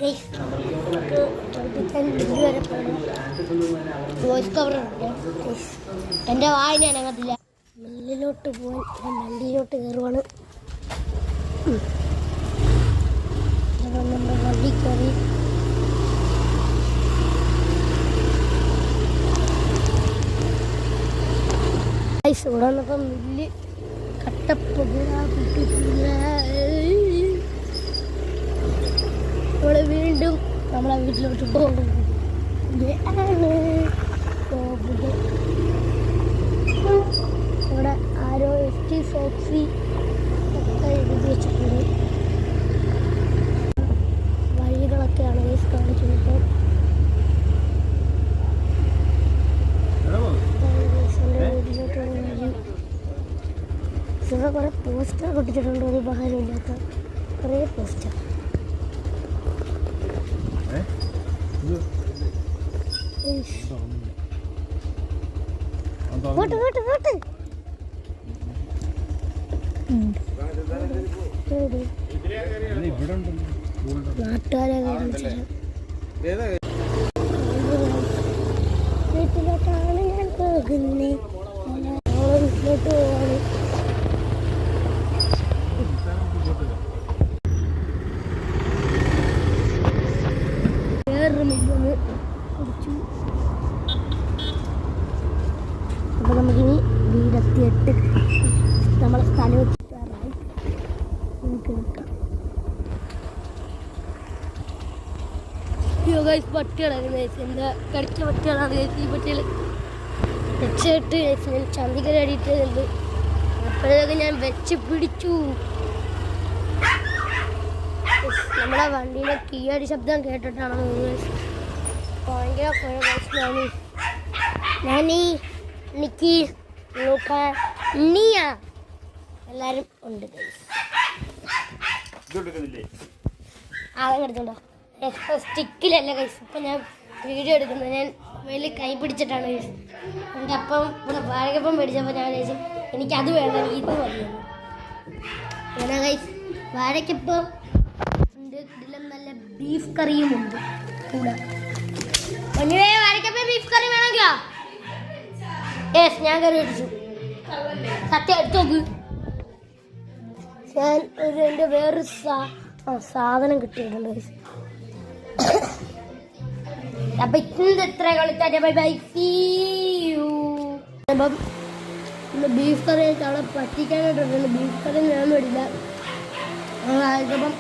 Voice cover എൻ്റെ വായന അനങ്ങത്തില്ല. മില്ലിലോട്ട് പോകാൻ ഞാൻ വണ്ടിയിലോട്ട് കയറുവാണ്. നമ്മുടെ വണ്ടി കയറി ഇവിടെ വന്നപ്പം മില്ല് കട്ടപ്പുക ഇവിടെ വീണ്ടും നമ്മളെ വീട്ടിലോട്ട് പോകും. ഇവിടെ ആരോ ST സോക്സി ഒക്കെ എഴുതി വെച്ചിട്ടുണ്ട്. വഴികളൊക്കെയാണ് കാണിക്കുന്നത്. ഇവിടെ കുറെ പോസ്റ്റർ പൊട്ടിച്ചിട്ടുണ്ട്. ഒരു ഉപകാരമില്ലാത്ത കുറേ പോസ്റ്റർ. നാട്ടുകാരെ വീട്ടിലോട്ടാണ് ഞാൻ പോകുന്നത്. വീട്ടിലോട്ട് പോവാണ്. വേറൊരു മില്ലൊന്ന് കുടിച്ചു. അപ്പോൾ നമുക്കിനി വീടെത്തിയിട്ട് നമ്മളെ സ്ഥലം വെച്ചിട്ടാറായി നമുക്ക് നിൽക്കാം. പട്ടികളാണ് എന്താ കടിച്ച പട്ടികളാണ്. ഈ പട്ടികൾ രക്ഷയിട്ട് ഞാൻ ചന്തിക്കര അടിയിട്ടുണ്ട്. അപ്പോഴൊക്കെ ഞാൻ വെച്ച് പിടിച്ചു. നമ്മളെ വണ്ടീൻ്റെ കീയടി ശബ്ദം കേട്ടിട്ടാണ് ഭയങ്കര കുഴപ്പമാണ്. ഞാനീ എനിക്ക് നോക്കാൻ നീയാ എല്ലാവരും ഉണ്ട്. ആദ്യം എടുത്തുണ്ടോ സ്റ്റിക്കിലല്ല കൈസ്. ഇപ്പം ഞാൻ വീഡിയോ എടുക്കുന്നത് ഞാൻ വലിയ കൈ പിടിച്ചിട്ടാണ് കൈസ്. എൻ്റെ അപ്പം ഇവിടെ വാഴകപ്പം മേടിച്ചപ്പോൾ ഞാൻ കഴിച്ചു എനിക്കത് വേണ്ട, എനിക്ക് ഇത് മതിയാണ്. അങ്ങനെ കൈസ് വാഴക്കപ്പം ഉണ്ട്. ഇതിലും നല്ല ബീഫ് കറിയും ഉണ്ട് കൂടെ. വാഴക്കപ്പം ബീഫ് കറി വേണമെങ്കിലോ? യെസ്, ഞാൻ കറി അടിച്ചു. സത്യം എടുത്തു നോക്ക്. ഞാൻ എൻ്റെ വേറൊരു സാധനം കിട്ടിയിട്ടുണ്ട് കൈസ്. അപ്പൊ ഇന്ന് എത്ര കളിച്ചാൽ ബൈ ബൈ സീ യു. അപ്പം ഇന്ന് ബീഫ് കറി അവിടെ പറ്റിക്കാനായിട്ടുണ്ട്. ബീഫ് കറി ഞാൻ മേടില്ല. അപ്പം